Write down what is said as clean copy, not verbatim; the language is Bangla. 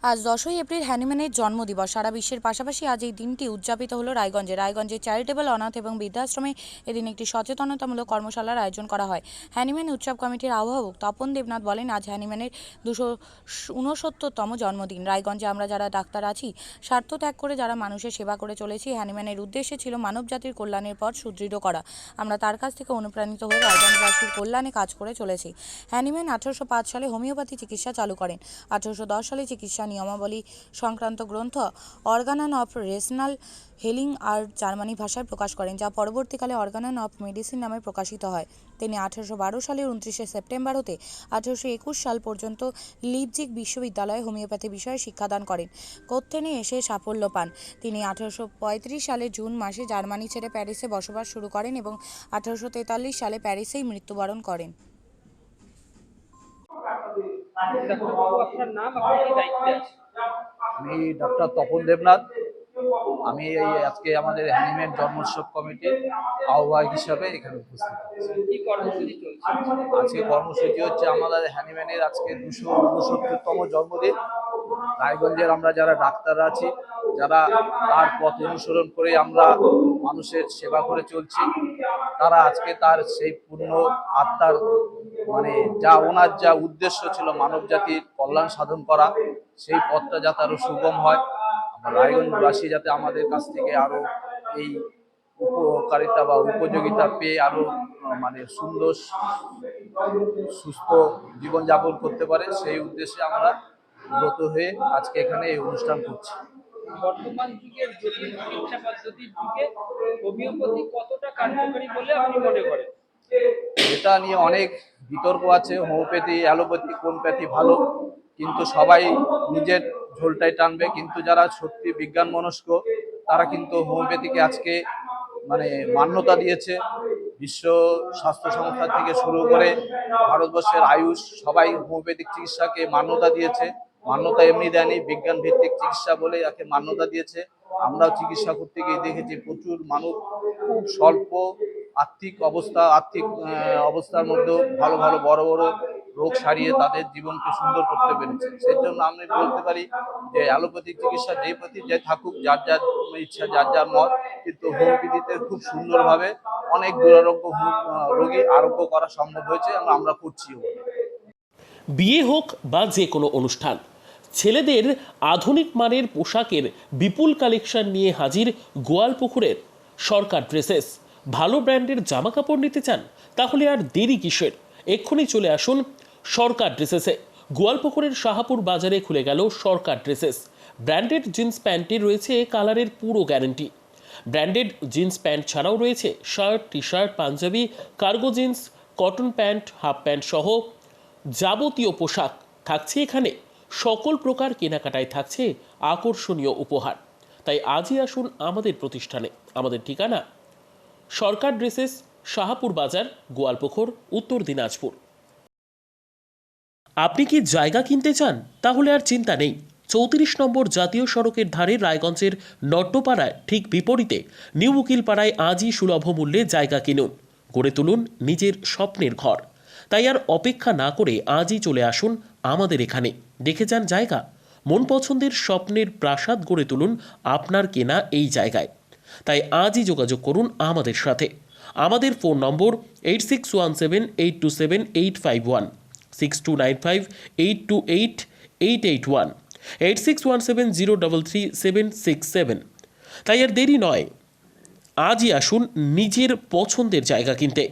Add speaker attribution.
Speaker 1: আজ 10ই এপ্রিল হ্যানিম্যানের জন্মদিবস। সারা বিশ্বের পাশাপাশি আজ এই দিনটি উদযাপিত হলো রায়গঞ্জের চ্যারিটেবল অনাথ এবং বৃদ্ধাশ্রমে এদিন একটি সচেতনতামূলক কর্মশালার আয়োজন করা হয়। হ্যানিম্যান উৎসব কমিটির আহ্বায়ক তপন দেবনাথ বলেন, আজ হ্যানিম্যানের 269তম জন্মদিন। রায়গঞ্জে আমরা যারা ডাক্তার আছি, স্বার্থ ত্যাগ করে যারা মানুষের সেবা করে চলেছি, হ্যানিম্যানের উদ্দেশ্যে ছিল মানবজাতির কল্যাণের পথ সুদৃঢ় করা। আমরা তার কাছ থেকে অনুপ্রাণিত হয়ে রায়গঞ্জবাসীর কল্যাণে কাজ করে চলেছি। হ্যানিম্যান 1805 সালে হোমিওপ্যাথি চিকিৎসা চালু করেন। 1810 সালে চিকিৎসা নিয়মাবলী সংক্রান্ত গ্রন্থ organon of rational healing art Germany ভাষায় প্রকাশ করেন, যা পরবর্তীকালে অর্গানান অফ মেডিসিন নামে প্রকাশিত হয়। তিনি 1812 সালের 29শে সেপ্টেম্বর হতে 1821 সাল পর্যন্ত লিপজিগ বিশ্ববিদ্যালয়ে হোমিওপ্যাথি বিষয়ে শিক্ষাদান করেন। কোত্থেনে এসে সাফল্য পান। তিনি 1835 সালের জুন মাসে জার্মানি ছেড়ে প্যারিসে বসবাস শুরু করেন এবং 1843 সালে প্যারিসেই মৃত্যুবরণ করেন।
Speaker 2: আমি ডক্টর তপন দেবনাথ। আমি এই আজকে আমাদের হ্যানিম্যান জন্মোৎসব কমিটির আহ্বায়ক হিসাবে এখানে উপস্থিত আছি। আজকে কর্মসূচি হচ্ছে আমাদের হ্যানিম্যানের আজকে 269তম জন্মদিন। রায়গঞ্জের আমরা যারা ডাক্তাররা আছি, যারা তার পথ অনুসরণ করে আমরা মানুষের সেবা করে চলছি, তারা আজকে তার সেই পূর্ণ আত্মার ওনার যা উদ্দেশ্য ছিল মানব জাতির কল্যাণ সাধন করা, সেই পথটা যাতে আরো সুগম হয়, আমরা রায়গঞ্জবাসী যাতে আমাদের কাছ থেকে আরো এই উপকারিতা বা উপযোগিতা পেয়ে আরো সুন্দর সুস্থ জীবনযাপন করতে পারে, সেই উদ্দেশ্যে আমরা ব্রত হয়ে আজকে এখানে এই অনুষ্ঠান করছি।
Speaker 3: বর্তমান যুগের জটিল চিকিৎসা পদ্ধতির যুগে হোমিওপ্যাথি কতটা কার্যকরী বলে আপনি মনে করেন?
Speaker 2: এটা নিয়ে অনেক বিতর্ক আছে, হোমিওপ্যাথি অ্যালোপ্যাথি কোন প্যাথি ভালো, কিন্তু সবাই নিজের ঝোলটাই টানবে। কিন্তু যারা সত্যি বিজ্ঞান মনস্ক, তারা কিন্তু হোমিওপ্যাথিকে আজকে মান্যতা দিয়েছে। বিশ্ব স্বাস্থ্য সংস্থা থেকে শুরু করে ভারতবর্ষের আয়ুষ সবাই হোমিওপ্যাথিক চিকিৎসাকে মান্যতা দিয়েছে। মান্যতা এমনি দেয়নি, বিজ্ঞান ভিত্তিক চিকিৎসা বলে একে মান্যতা দিয়েছে। আমরাও চিকিৎসা করতে গিয়ে দেখেছি প্রচুর মানুষ খুব স্বল্প আর্থিক অবস্থার মধ্যেও ভালো ভালো বড় বড় রোগ সারিয়ে তাদের জীবনকে সুন্দর করতে পেরেছে। সেই জন্য আমি বলতে পারি যে অ্যালোপ্যাথিক চিকিৎসা যে প্রতি যে থাকুক, যার যার ইচ্ছা, যার যার মত, কিন্তু হোমিওপ্যাথিতে খুব সুন্দরভাবে অনেক দুরারোগ্য রোগী আরোগ্য করা সম্ভব হয়েছে এবং আমরা করছিও।
Speaker 4: বিয়ে হোক বা যে কোনো অনুষ্ঠান, ছেলেদের আধুনিক মানের পোশাকের বিপুল কালেকশন নিয়ে হাজির গোয়ালপুকুরের সরকার ড্রেসেস। ভালো ব্র্যান্ডের জামা কাপড় নিতে চান? তাহলে আর দেরি কিসের? এক্ষুনি চলে আসুন সরকার ড্রেসেসে। গোয়ালপুকুরের শাহাপুর বাজারে খুলে গেল সরকার ড্রেসেস। ব্র্যান্ডেড জিন্স প্যান্টে রয়েছে কালারের পুরো গ্যারেন্টি। ব্র্যান্ডেড জিন্স প্যান্ট ছাড়াও রয়েছে shirt, T shirt, panjabi, cargo jeans, cotton pant, half pant সহ যাবতীয় পোশাক থাকছে এখানে। সকল প্রকার কেনাকাটায় থাকছে আকর্ষণীয় উপহার। তাই আজই আসুন আমাদের প্রতিষ্ঠানে। আমাদের ঠিকানা সরকার ড্রেসেস, শাহাপুর বাজার, গোয়ালপুকুর, উত্তর দিনাজপুর। আপনি কি জায়গা কিনতে চান? তাহলে আর চিন্তা নেই। 34 নম্বর জাতীয় সড়কের ধারে রায়গঞ্জের নট্টপাড়ায় ঠিক বিপরীতে নিউ উকিলপাড়ায় আজই সুলভ মূল্যে জায়গা কিনুন, গড়ে তুলুন নিজের স্বপ্নের ঘর। তাই আর অপেক্ষা না করে আজই চলে আসুন আমাদের এখানে, দেখে যান জায়গা। মন পছন্দের স্বপ্নের প্রাসাদ গড়ে তুলুন আপনার কেনা এই জায়গায়। তাই আজই যোগাযোগ করুন আমাদের সাথে। আমাদের ফোন নম্বর 8617827851, 6295828881, 8617033767। তাই আর দেরি নয়, আজই আসুন নিজের পছন্দের জায়গা কিনতে।